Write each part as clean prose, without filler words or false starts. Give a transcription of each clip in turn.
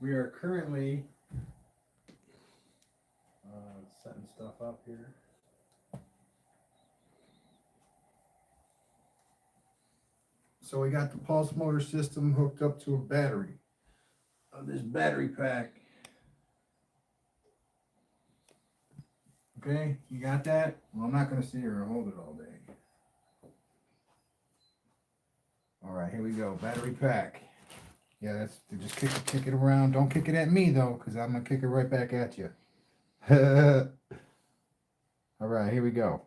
We are currently setting stuff up here. So we got the pulse motor system hooked up to a battery. This battery pack. Okay, you got that? Well, I'm not going to sit here and hold it all day. All right, here we go. Battery pack. Yeah, that's just kick it around. Don't kick it at me though, because I'm gonna kick it right back at you. All right, here we go.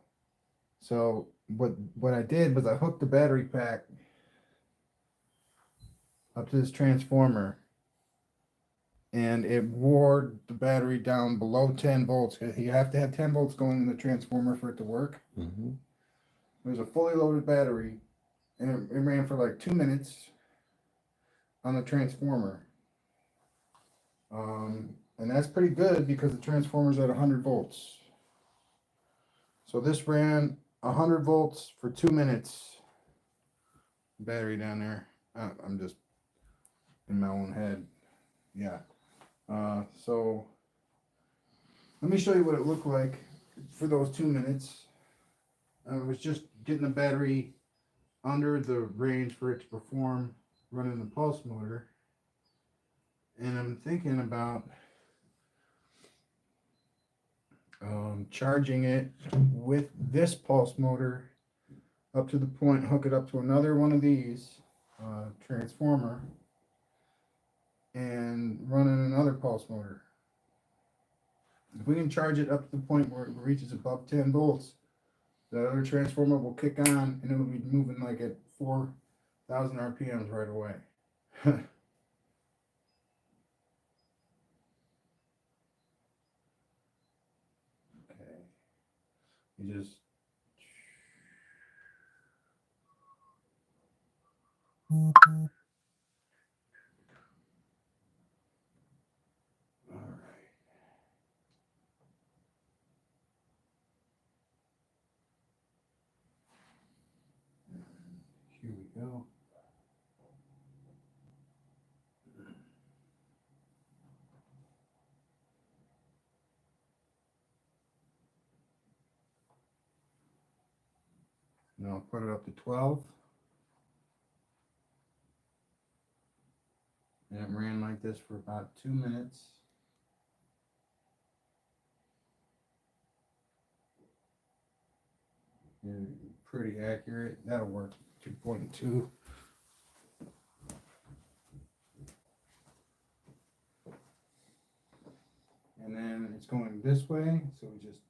So what I did was I hooked the battery pack up to this transformer, and it wore the battery down below 10 volts. You have to have 10 volts going in the transformer for it to work. Mm-hmm. It was a fully loaded battery, and it ran for like 2 minutes on the transformer. And that's pretty good because the transformer's at 100 volts. So this ran 100 volts for 2 minutes. Battery down there. I'm just in my own head. Yeah. So let me show you what it looked like for those 2 minutes. I was just getting the battery under the range for it to perform running the pulse motor. And I'm thinking about charging it with this pulse motor up to the point, hook it up to another one of these transformer, and running another pulse motor. If we can charge it up to the point where it reaches above 10 volts, the other transformer will kick on and it will be moving like at 4,000 RPMs right away. Okay. You just all right. Here we go. Now put it up to 12. And it ran like this for about 2 minutes. And pretty accurate. That'll work. 2.2. And then it's going this way, so we just,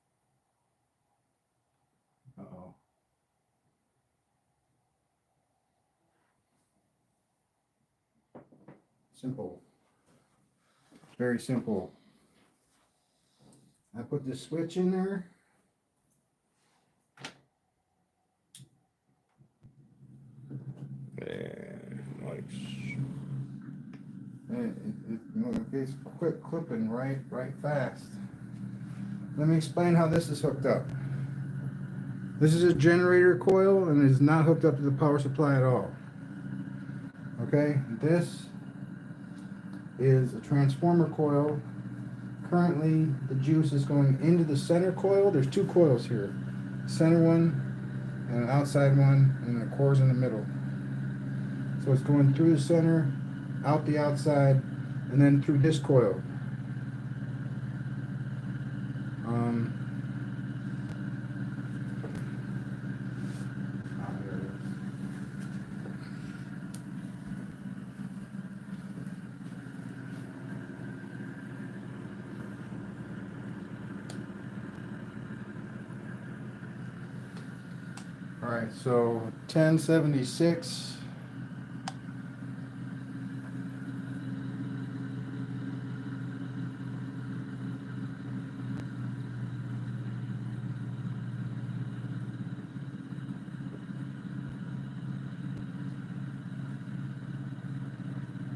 uh-oh. Simple. Very simple. I put this switch in there. Nice. And it's quick clipping right fast. Let me explain how this is hooked up. This is a generator coil and is not hooked up to the power supply at all. Okay, this is a transformer coil. Currently, the juice is going into the center coil. There's two coils here. Center one and an outside one, and the core's in the middle. So it's going through the center, out the outside, and then through this coil. There it is. All right, so 1076.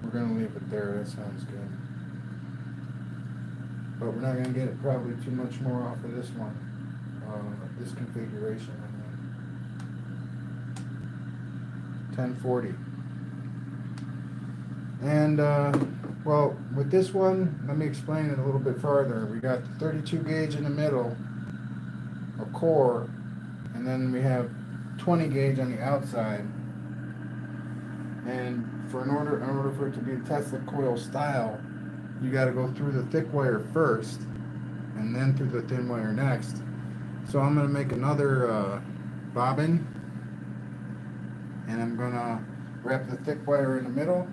We're gonna leave it there. That sounds good. But we're not gonna get it probably too much more off of this one, this configuration. 1040. And Well, with this one, let me explain it a little bit further. We got the 32 gauge in the middle, a core, and then we have 20 gauge on the outside. And in order for it to be a Tesla coil style, you got to go through the thick wire first, and then through the thin wire next. So I'm gonna make another bobbin, and I'm gonna wrap the thick wire in the middle,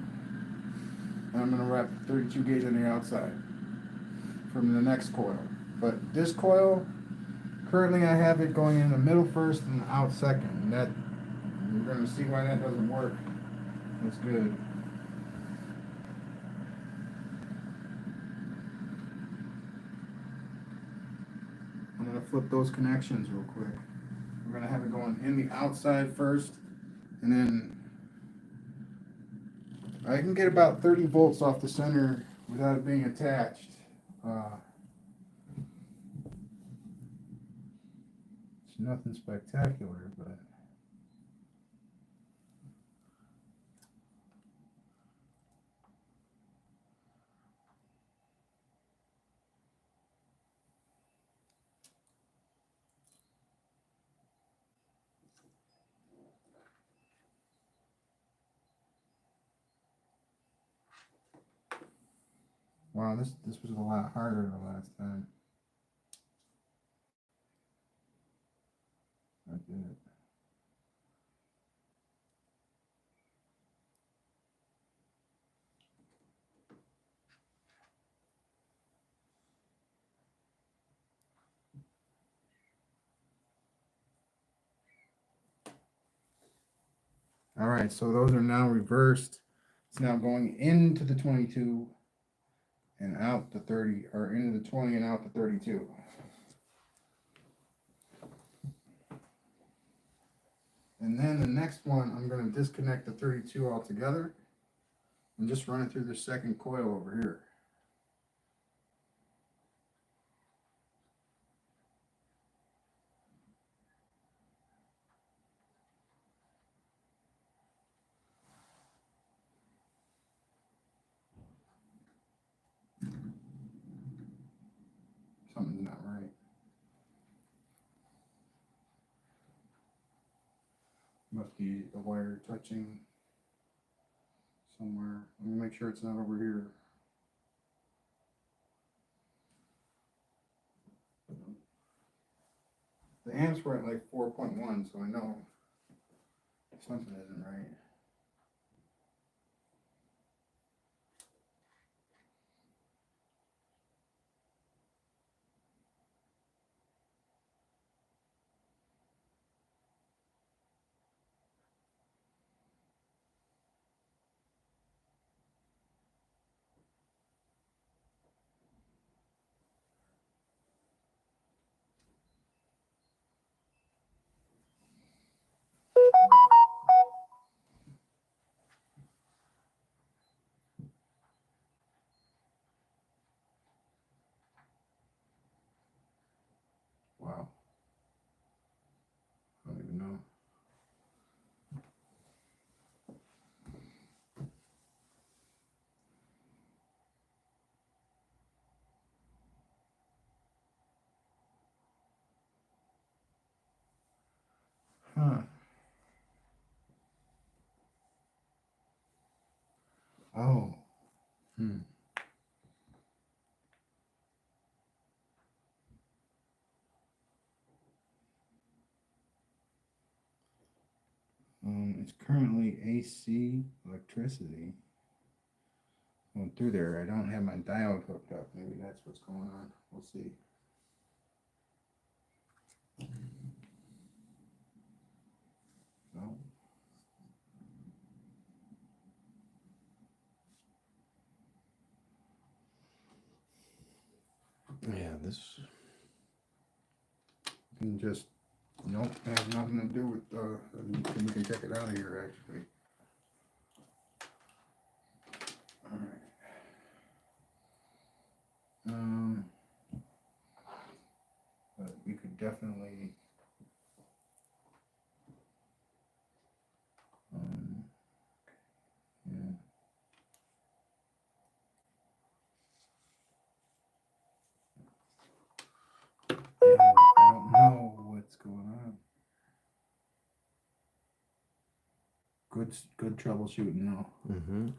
and I'm gonna wrap the 32 gauge on the outside from the next coil. But this coil, currently I have it going in the middle first and out second. And that, you're gonna see why that doesn't work. That's good. I'm gonna flip those connections real quick. We're gonna have it going in the outside first, and then I can get about 30 volts off the center without it being attached. It's nothing spectacular, but wow, this was a lot harder the last time I did it. All right, so those are now reversed. It's now going into the 22 and out the 30, or into the 20 and out the 32. And then the next one, I'm going to disconnect the 32 altogether and just run it through the second coil over here. Something's not right. Must be the wire touching somewhere. Let me make sure it's not over here. The amps were at like 4.1, so I know something isn't right. Wow. I don't even know. Huh. Oh. Hmm. It's currently AC electricity going through there. I don't have my diode hooked up. Maybe that's what's going on. We'll see. No. Yeah, this can just, nope, has nothing to do with, we can check it out of here actually. All right. But we could definitely, um, yeah. good troubleshooting though. Mm-hmm.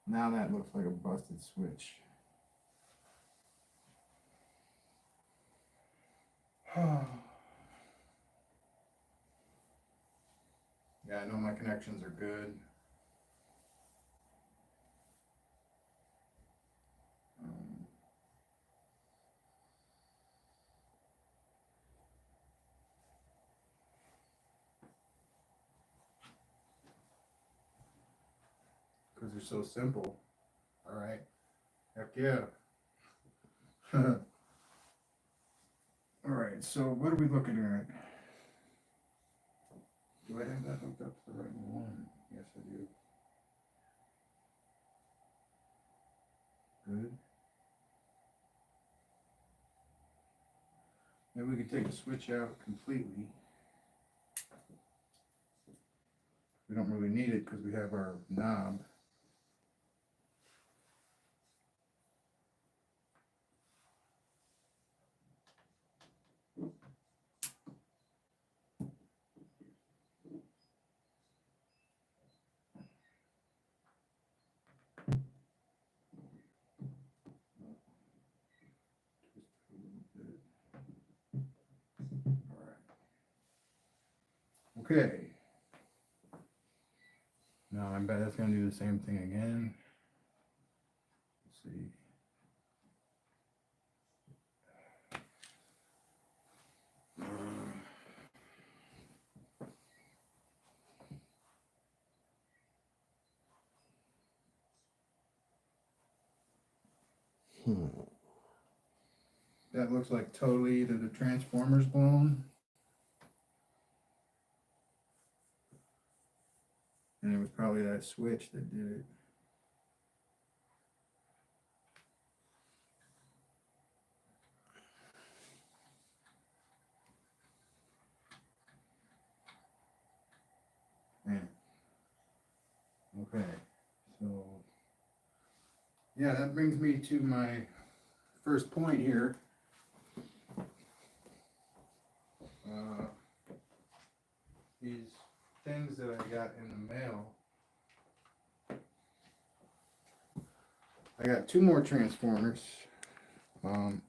Now that looks like a busted switch. Yeah, I know my connections are good. Because they're so simple. All right. Heck yeah. All right, so what are we looking at? Do I have that hooked up to the right one? Yes, I do. Good. Maybe we could take the switch out completely. We don't really need it because we have our knob. Okay. No, I bet that's gonna do the same thing again. Let's see. That looks like totally either the transformer's blown, and it was probably that switch that did it. Man. Okay, so yeah, that brings me to my first point here. These things that I got in the mail. I got two more transformers. The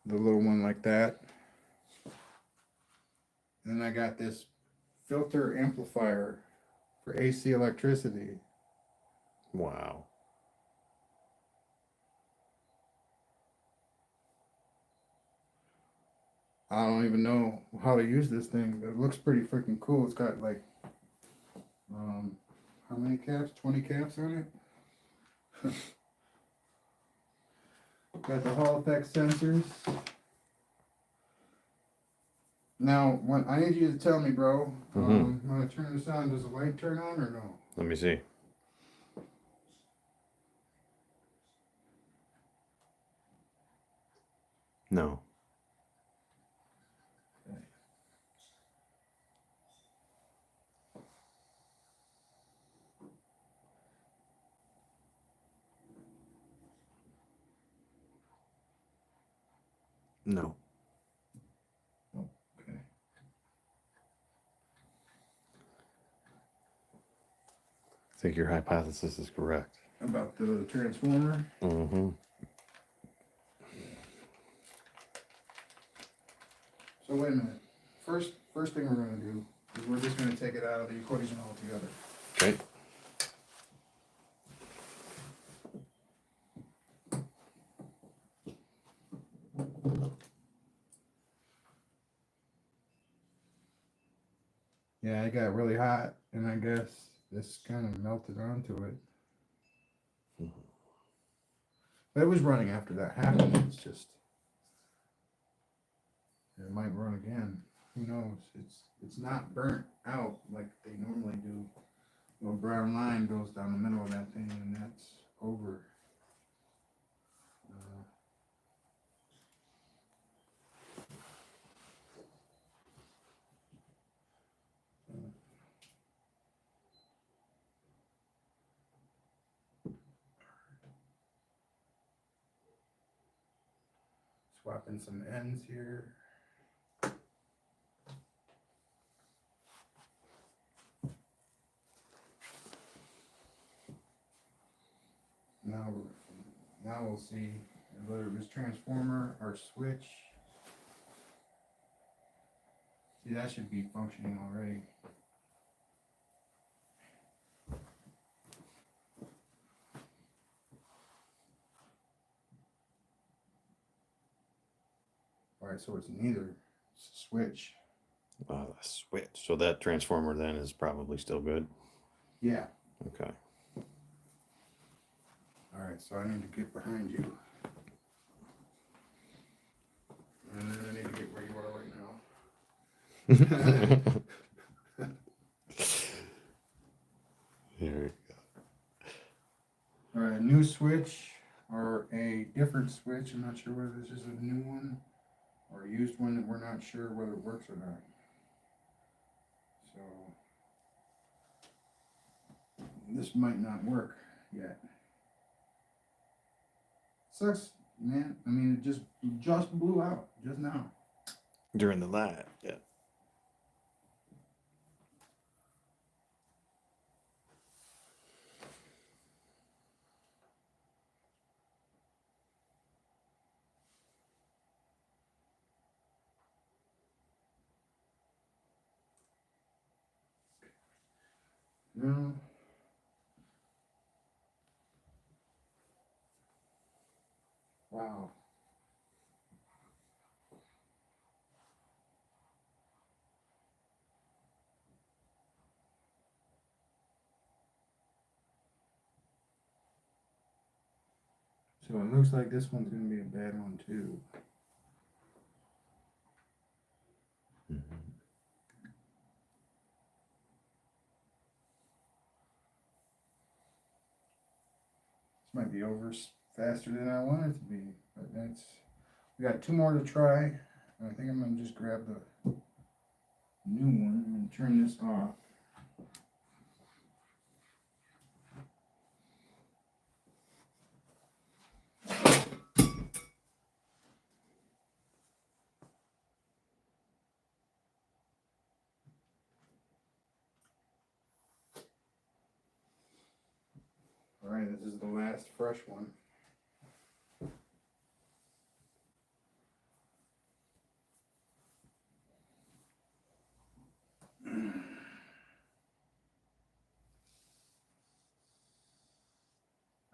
little one like that. And then I got this filter amplifier for AC electricity. Wow. I don't even know how to use this thing, but it looks pretty freaking cool. It's got like, how many caps? 20 caps on it? Got the Hall effect sensors. Now, when I need you to tell me, bro, when I turn this on, does the light turn on or no? Let me see. No. Okay. No. Oh, okay. I think your hypothesis is correct. About the transformer? Mm-hmm. So wait a minute. First thing we're going to do is we're just going to take it out of the equation altogether. Okay. Yeah, it got really hot, and I guess this kind of melted onto it. But it was running after that happened. It's just, it might run again. Who knows? It's not burnt out like they normally do. A little brown line goes down the middle of that thing, and that's over. Swapping some ends here. Now we'll see whether it was transformer or switch. See, that should be functioning already. Alright, so it's neither. It's a switch. Switch. So that transformer then is probably still good. Yeah. Okay. Alright, so I need to get behind you. And then I need to get where you are right now. Here we go. Alright, a new switch or a different switch. I'm not sure whether this is a new one or a used one that we're not sure whether it works or not. So this might not work yet. Sucks, man. I mean, it just blew out just now. During the live, yeah. No. Wow. So it looks like this one's going to be a bad one too. Mm-hmm. This might be over faster than I want it to be, but we got two more to try. I think I'm going to just grab the new one and turn this off. Alright, this is the last fresh one.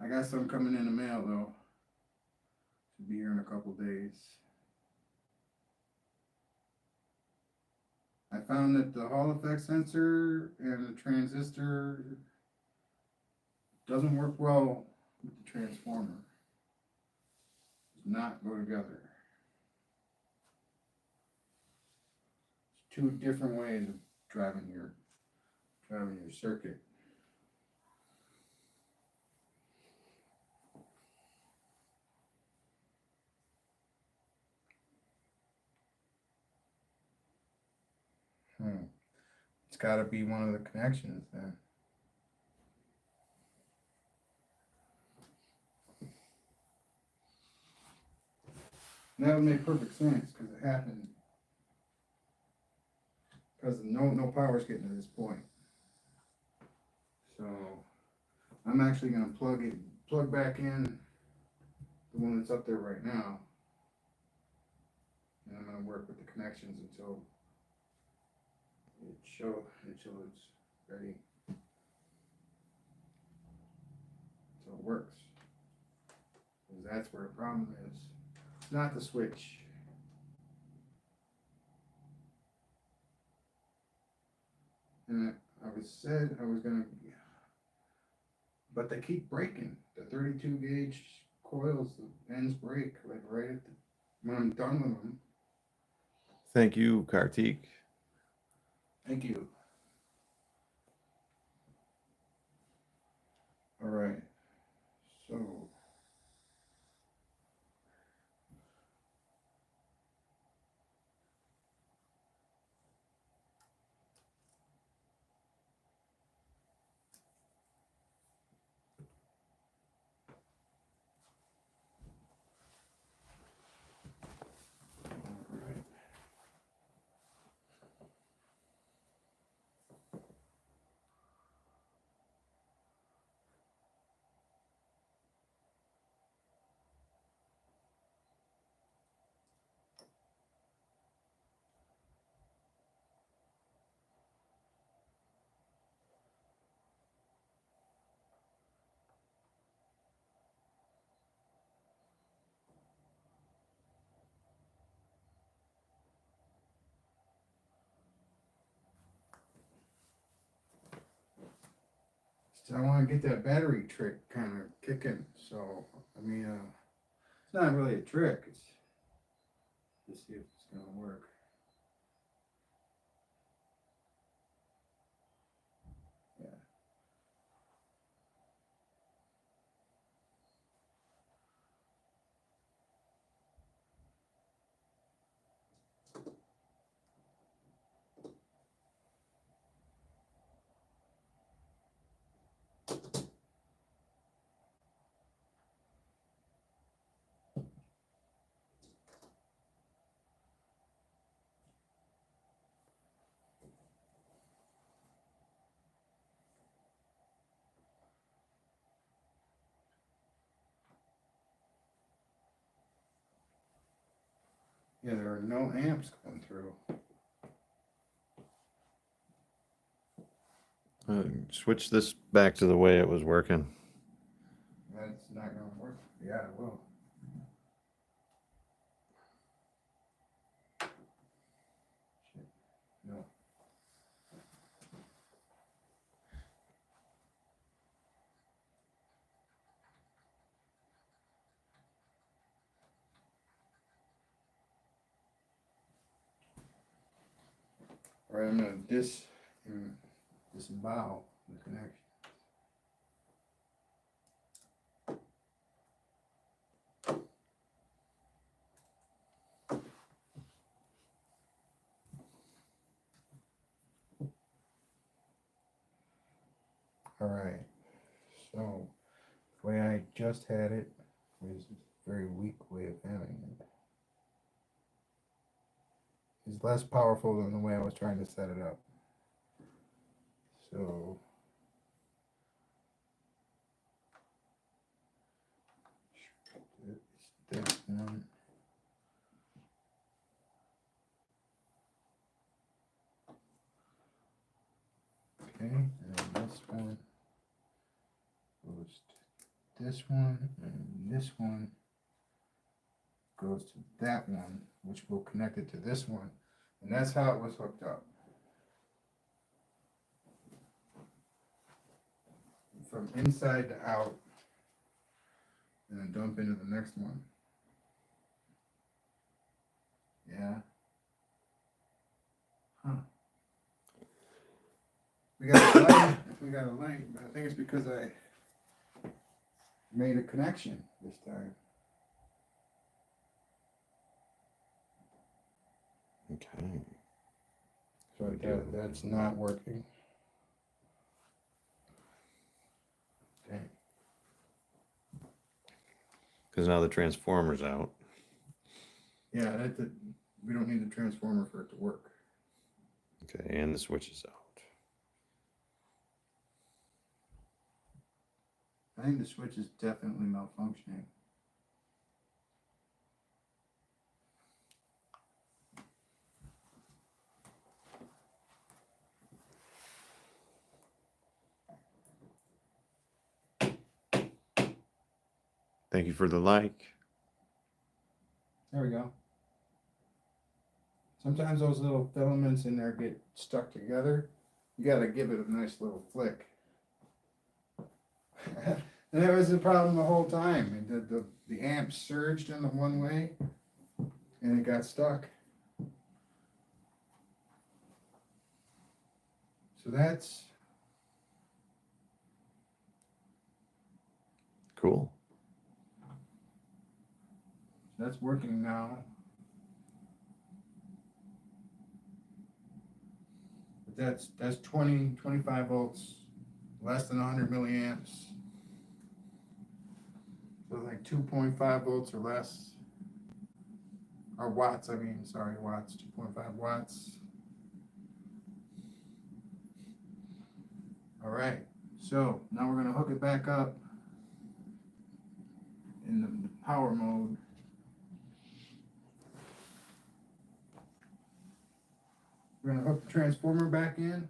I got some coming in the mail though. Should be here in a couple days. I found that the Hall effect sensor and the transistor doesn't work well with the transformer. Does not go together. It's two different ways of driving your circuit. It's got to be one of the connections then. And that would make perfect sense because it happened because no power's getting to this point. So I'm actually going to plug back in the one that's up there right now, and I'm going to work with the connections until it's ready. So it works. Because that's where the problem is. It's not the switch. And I was gonna, but they keep breaking. The 32 gauge coils, the ends break like right at when I'm done with them. Thank you, Kartik. Thank you. All right. So So I want to get that battery trick kind of kicking. So, I mean, it's not really a trick. It's just see if it's going to work. Yeah. Yeah, there are no amps going through. Switch this back to the way it was working. That's not going to work. Yeah, it will. Shit. No. All right, I'm going to disavow the connection. All right, so the way I just had it was a very weak way of having it. It's less powerful than the way I was trying to set it up. So it's this one. Okay, and then this one goes to this one, and this one goes to that one, which will connect it to this one. And that's how it was hooked up. From inside to out, and then dump into the next one. Yeah. Huh. We got a light. We got a light, but I think it's because I made a connection this time. Okay. So that's not working. Okay. Because now the transformer's out. Yeah, we don't need the transformer for it to work. Okay, and the switch is out. I think the switch is definitely malfunctioning. Thank you for the like. There we go. Sometimes those little filaments in there get stuck together. You gotta give it a nice little flick. And that was the problem the whole time. The amp surged in the one way and it got stuck. So that's Cool. working now. But that's 25 volts, less than 100 milliamps. So like 2.5 volts or less. Or watts, I mean, sorry, watts, 2.5 watts. All right, so now we're gonna hook it back up in the power mode. We're gonna hook the transformer back in.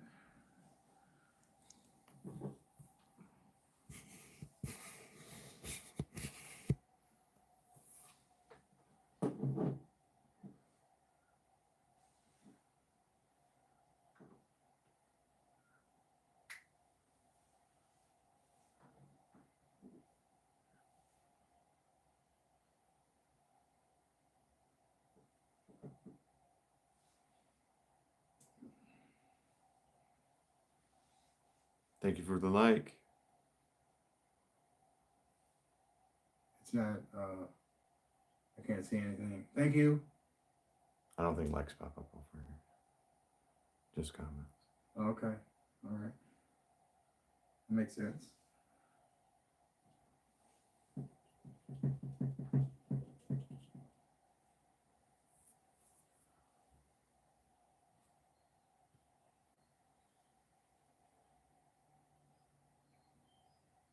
Thank you for the like. It's not, I can't see anything. Thank you. I don't think likes pop up over here. Just comments. Okay, all right. Makes sense.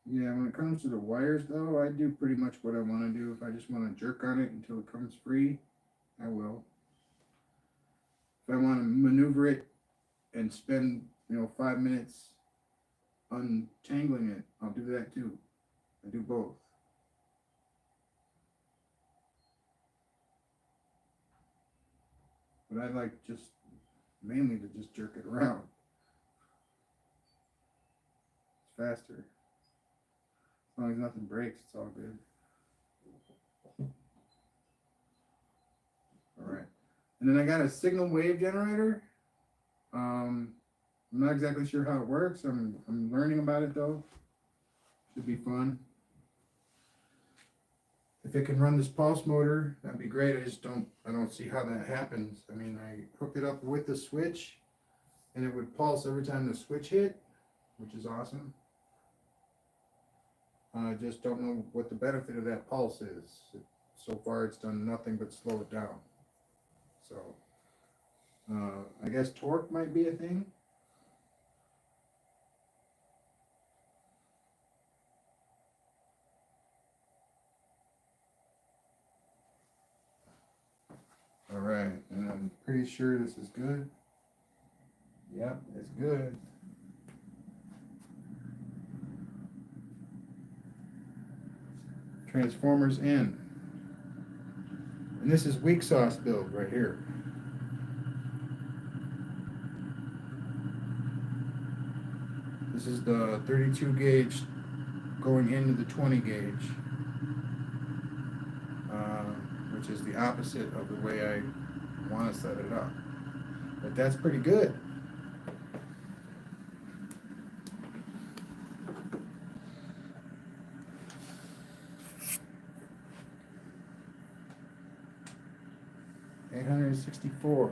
Yeah, when it comes to the wires though, I do pretty much what I want to do. If I just want to jerk on it until it comes free, I will. If I want to maneuver it and spend, 5 minutes untangling it, I'll do that too. I do both. But I like just mainly to just jerk it around. It's faster. As long as nothing breaks, it's all good. Alright. And then I got a signal wave generator. I'm not exactly sure how it works. I'm learning about it though. Should be fun. If it can run this pulse motor, that'd be great. I don't see how that happens. I mean, I hooked it up with the switch and it would pulse every time the switch hit, which is awesome. I just don't know what the benefit of that pulse is. So far, it's done nothing but slow it down. So, I guess torque might be a thing. All right, and I'm pretty sure this is good. Yep, it's good. Transformers in. And this is weak sauce build right here. This is the 32 gauge going into the 20 gauge, which is the opposite of the way I want to set it up. But that's pretty good. $864.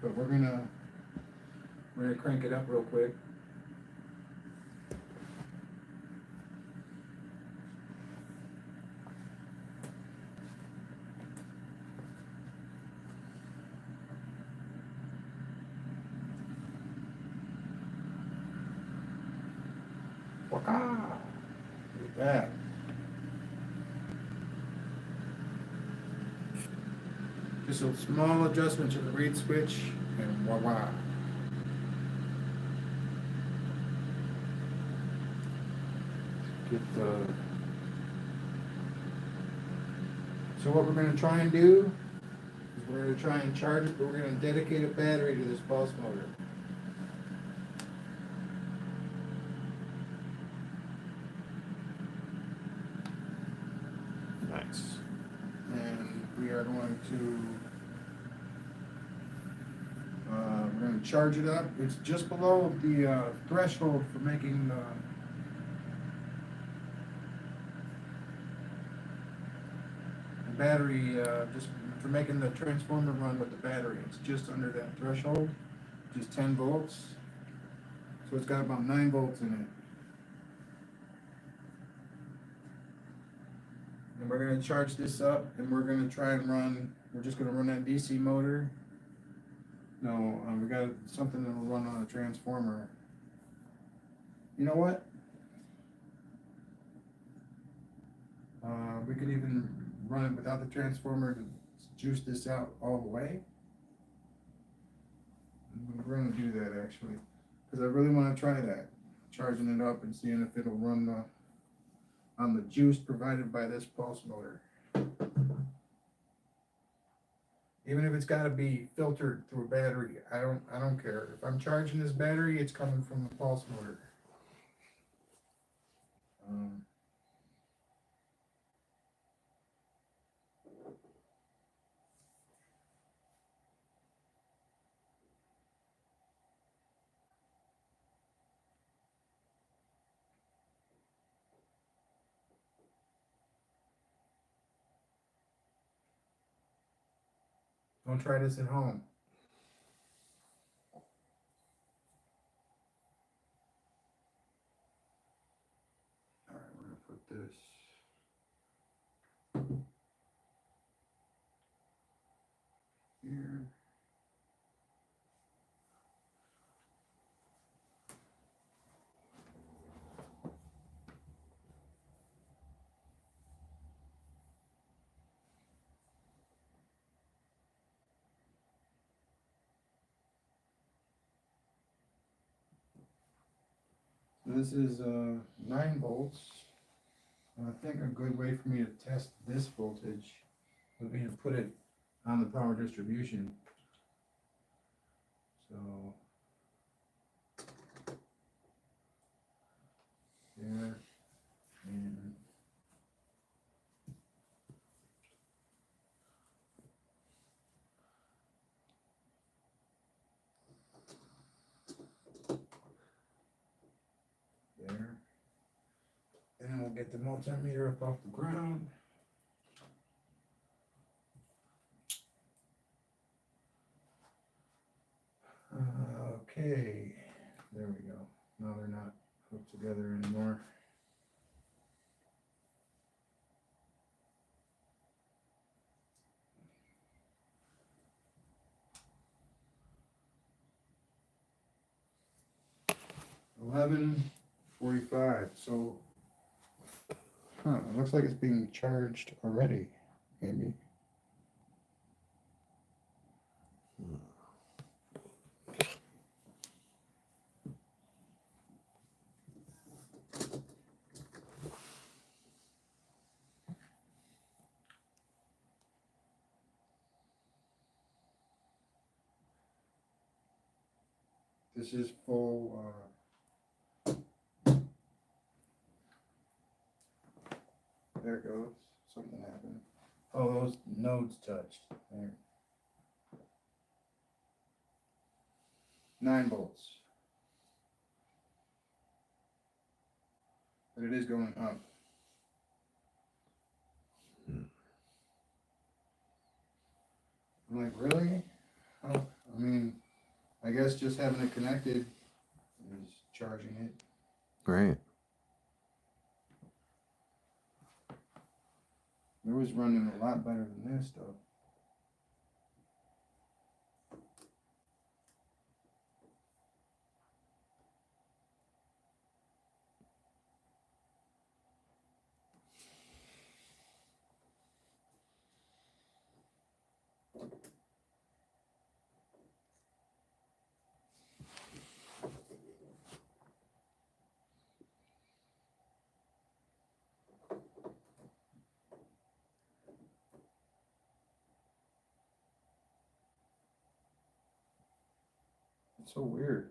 But we're gonna crank it up real quick. Waka! Look at that. Just a small adjustment to the reed switch and voila. Get the. So what we're going to try and do is we're going to try and charge it, but we're going to dedicate a battery to this pulse motor. Nice. And we are going to we're going to charge it up. It's just below the threshold for making the battery, just for making the transformer run with the battery. It's just under that threshold, just 10 volts. So it's got about 9 volts in it. And we're going to charge this up and we're going to try and run, we're just going to run that DC motor. No, we got something that will run on a transformer. You know what? We could even run it without the transformer to juice this out all the way. We're going to do that actually, because I really want to try that, charging it up and seeing if it'll run on the juice provided by this pulse motor. Even if it's got to be filtered through a battery, I don't care. If I'm charging this battery, it's coming from the pulse motor. Don't try this at home. All right, we're gonna put this. Here. This is 9 volts. And I think a good way for me to test this voltage would be to put it on the power distribution. So there and there. And we'll get the multimeter up off the ground. Okay, there we go. Now they're not hooked together anymore. $11.45. So, it looks like it's being charged already. Maybe. This is full. There it goes. Something happened. Oh, those nodes touched. There. 9 volts. But it is going up. I'm like, really? Oh, I mean, I guess just having it connected is charging it. Right. It was running a lot better than this, though. It's so weird.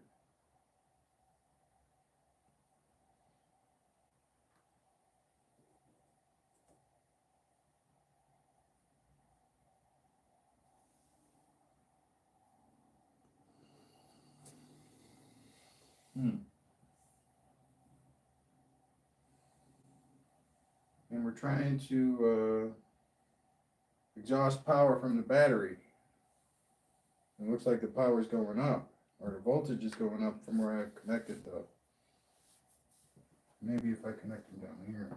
And we're trying to exhaust power from the battery. It looks like the power is going up, or the voltage is going up from where I've connected though. Maybe if I connect them down here.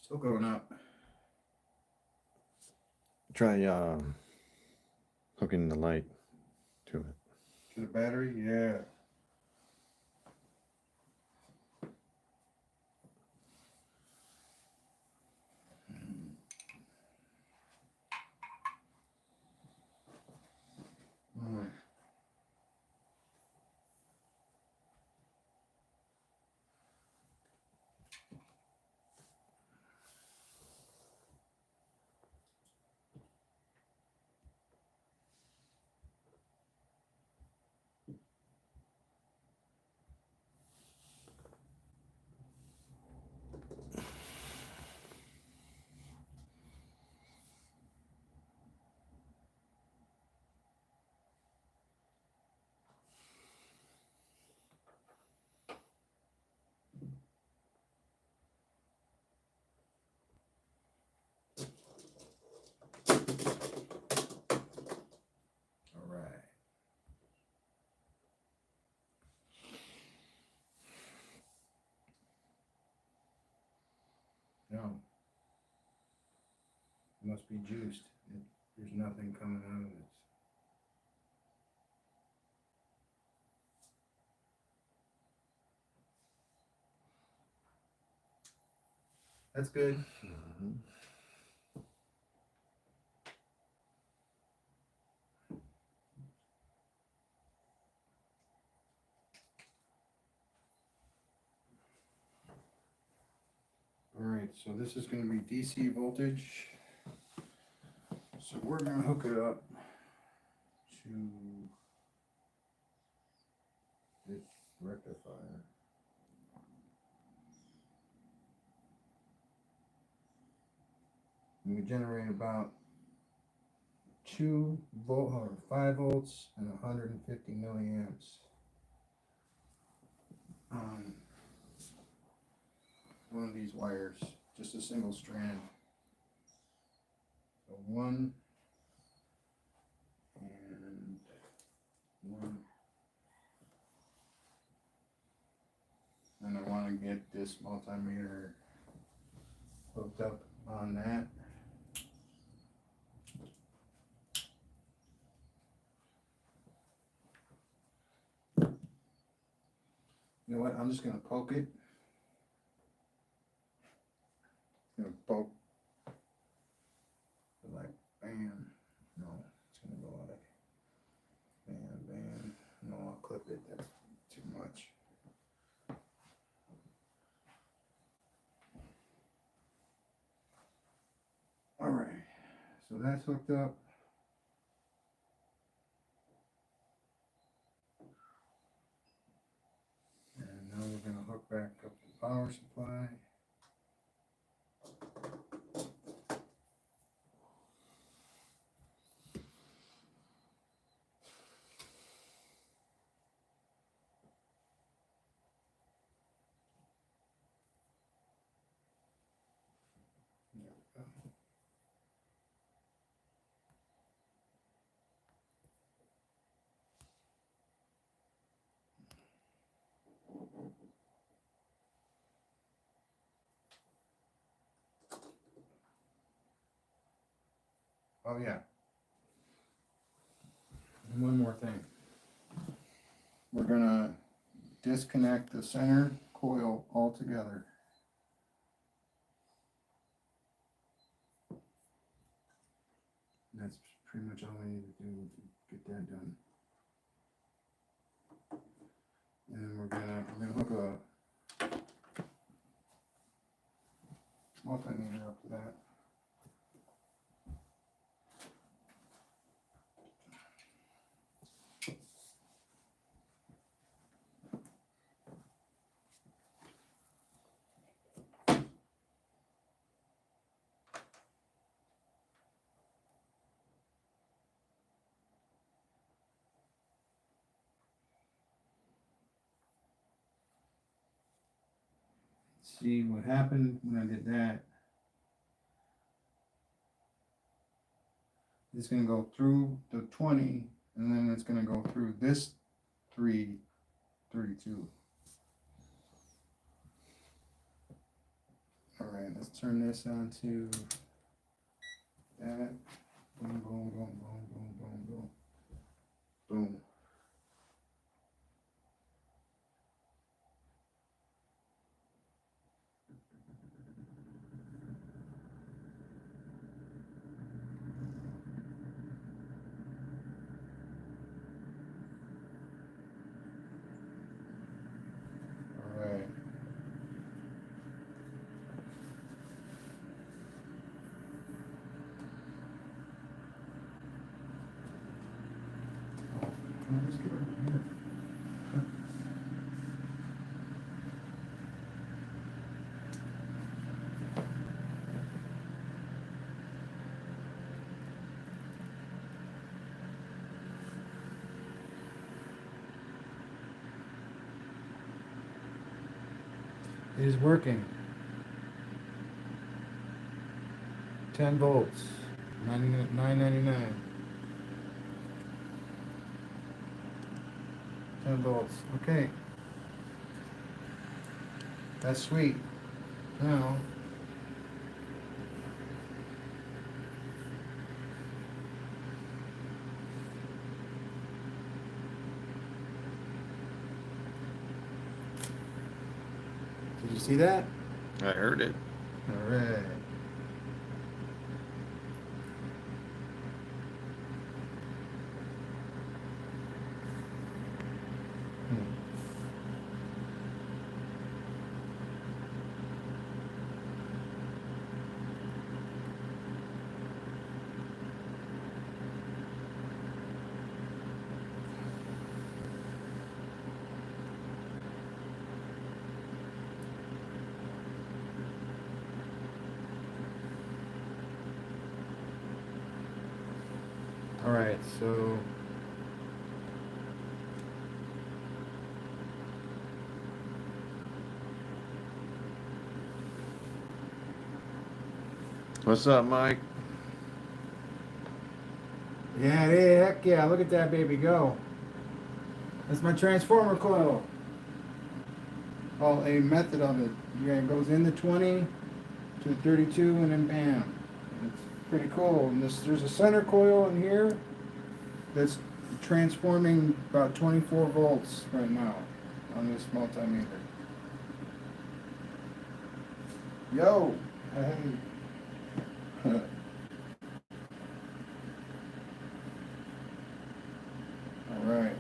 Still going up. Try hooking the light to it. To the battery? Yeah. Mm. must be juiced. There's nothing coming out of it. That's good. Mhm. Alright, so this is gonna be DC voltage. So we're gonna hook it up to this rectifier. And we generate about 2 volt or 5 volts and 150 milliamps. One of these wires, just a single strand. So one and one. And I want to get this multimeter hooked up on that. You know what? I'm just gonna poke it. Gonna poke. Like bam. No, it's gonna go like bam, bam. No, I'll clip it. That's too much. All right. So that's hooked up. And now we're gonna hook back up the power supply. There we go. Oh yeah. And one more thing. We're gonna disconnect the center coil altogether. That's pretty much all we need to do to get that done. And then I'm gonna hook a multimeter up to that. See what happened when I did that. It's gonna go through the 20 and then it's gonna go through this 332. All right, let's turn this on to that. Boom, boom, boom, boom, boom, boom, boom. Boom. All right. Let's get over here. It is working. 10 volts, 9.99. 10 volts. Okay. That's sweet. Now, you see that? I heard it. All right. All right, so What's up, Mike? yeah, heck yeah, look at that baby go. That's my transformer coil. Oh, a method of it. Yeah, it goes in the 20 to 32 and then bam. It's pretty cool. And there's a center coil in here that's transforming about 24 volts right now on this multimeter. Yo, hey. All right.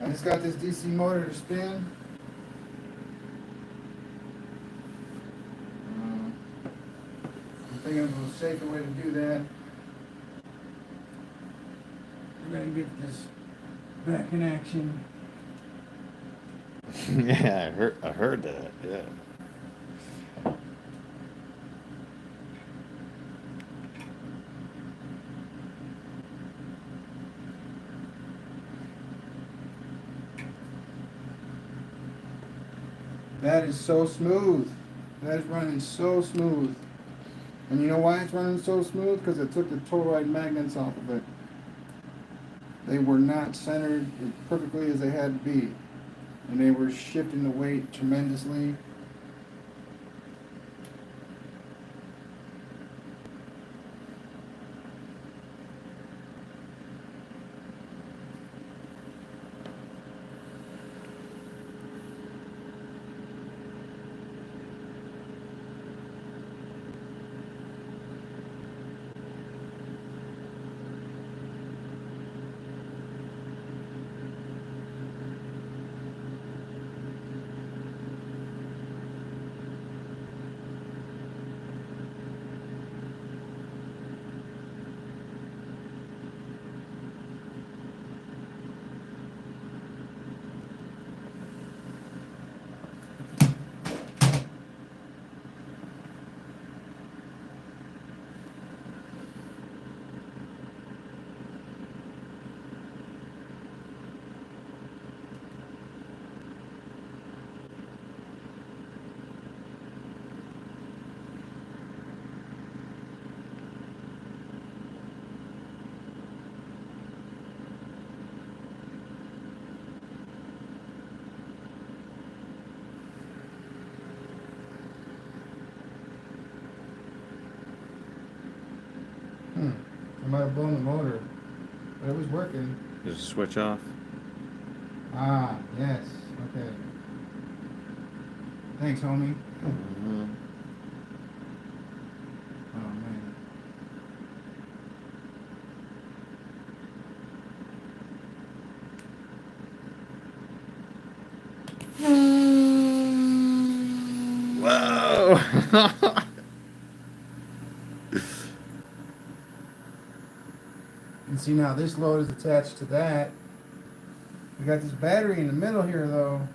I just got this DC motor to spin. I'm thinking of a safer way to do that. We're gonna get this back in action. Yeah, I heard that. Yeah. That is so smooth. That is running so smooth. And you know why it's running so smooth? Because it took the toroid magnets off of it. They were not centered as perfectly as they had to be. And they were shifting the weight tremendously. I might have blown the motor, but it was working. Just switch off. Ah, yes. Okay. Thanks, homie. Mm-hmm. Oh, man. Whoa! And see now this load is attached to that. We got this battery in the middle here though.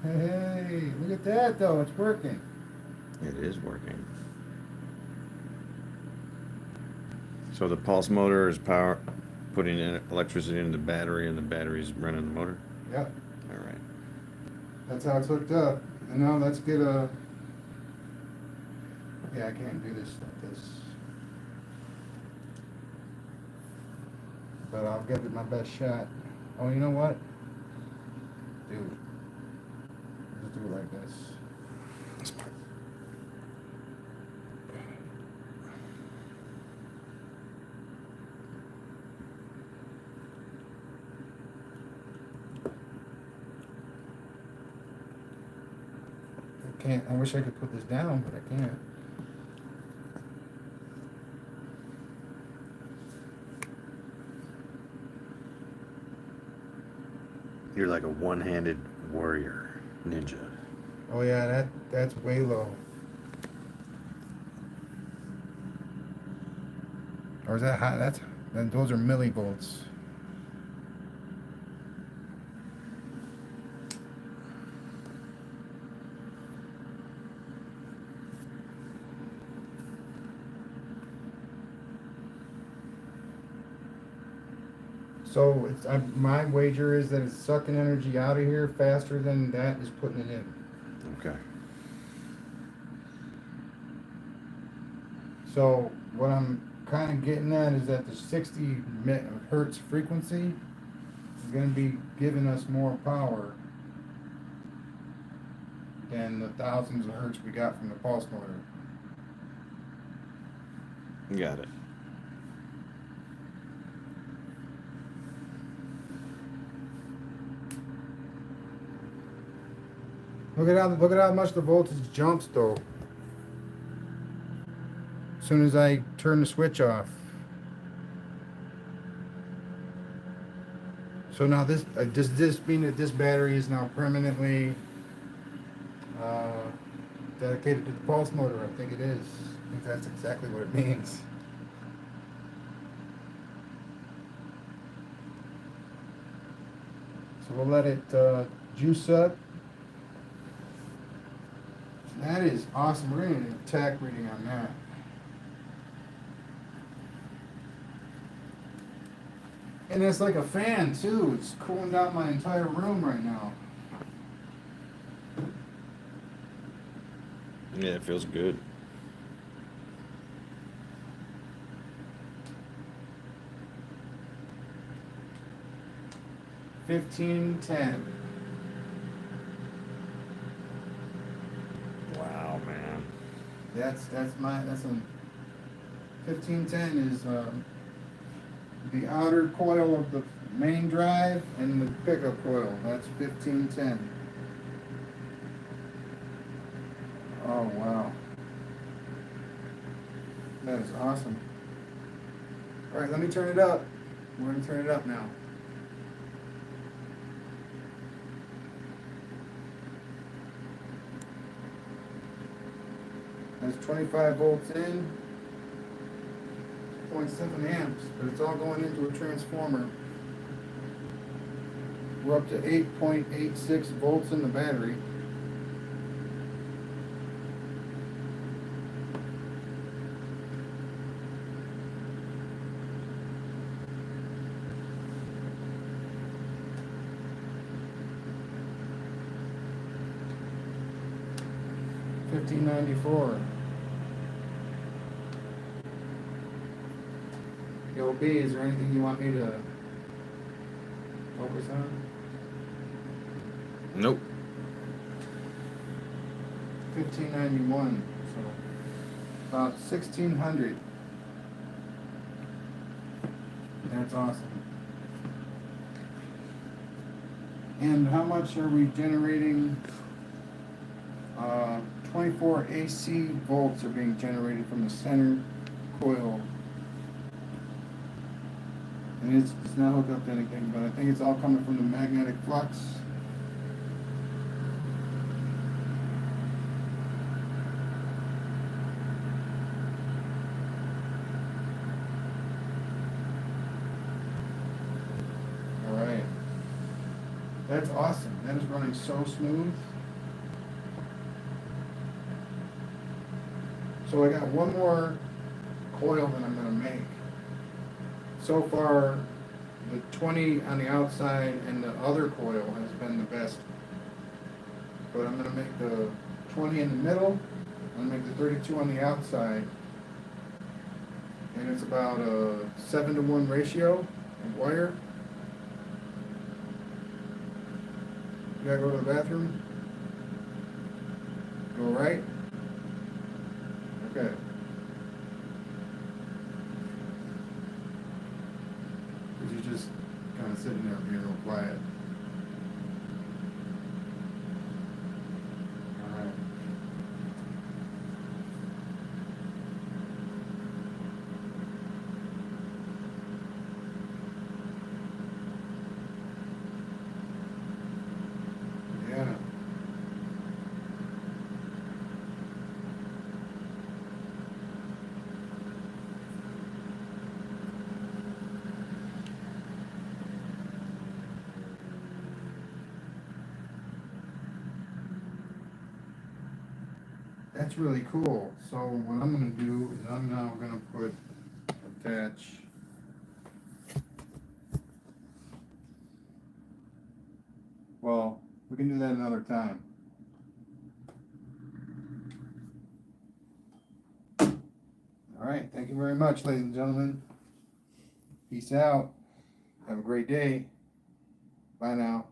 Hey, look at that though, it's working. It is working. So the pulse motor is putting in electricity in the battery, and the battery's running the motor? Yep, All right. that's how it's hooked up. And now let's get a... Yeah, I can't do this like this. But I'll give it my best shot. Oh, you know what? Dude. Just do it like this. can't, I wish I could put this down, but I can't. You're like a one-handed warrior ninja. Oh yeah, that's way low. Or is that high? Then those are millivolts. So my wager is that it's sucking energy out of here faster than that is putting it in. Okay. So what I'm kind of getting at is that the 60 hertz frequency is going to be giving us more power than the thousands of hertz we got from the pulse motor. Got it. Look at how much the voltage jumps though. As soon as I turn the switch off. So now does this mean that this battery is now permanently dedicated to the pulse motor? I think it is. I think that's exactly what it means. So we'll let it juice up. That is awesome. We're getting an attack reading on that. And it's like a fan too. It's cooling down my entire room right now. Yeah, it feels good. $15.10. Wow, man. That's a 1510 is the outer coil of the main drive and the pickup coil. That's 1510. Oh wow. That is awesome. Alright, let me turn it up. We're gonna turn it up now. That's 25 volts in, 0.7 amps, but it's all going into a transformer. We're up to 8.86 volts in the battery. $15.94. Yo, B, is there anything you want me to focus on? Nope. $15.91, so about 1,600. That's awesome. And how much are we generating? 24 AC volts are being generated from the center coil. And it's not hooked up to anything, but I think it's all coming from the magnetic flux. Alright. That's awesome. That is running so smooth. So I got one more coil that I'm going to make. So far, the 20 on the outside and the other coil has been the best. But I'm going to make the 20 in the middle. I'm going to make the 32 on the outside. And it's about a 7-to-1 ratio of wire. You gotta go to the bathroom? Go right? Okay. Because you're just kind of sitting there being real quiet. Alright. That's really cool. So what I'm gonna do is I'm now gonna attach well, we can do that another time. All right, thank you very much, ladies and gentlemen. Peace out. Have a great day. Bye now.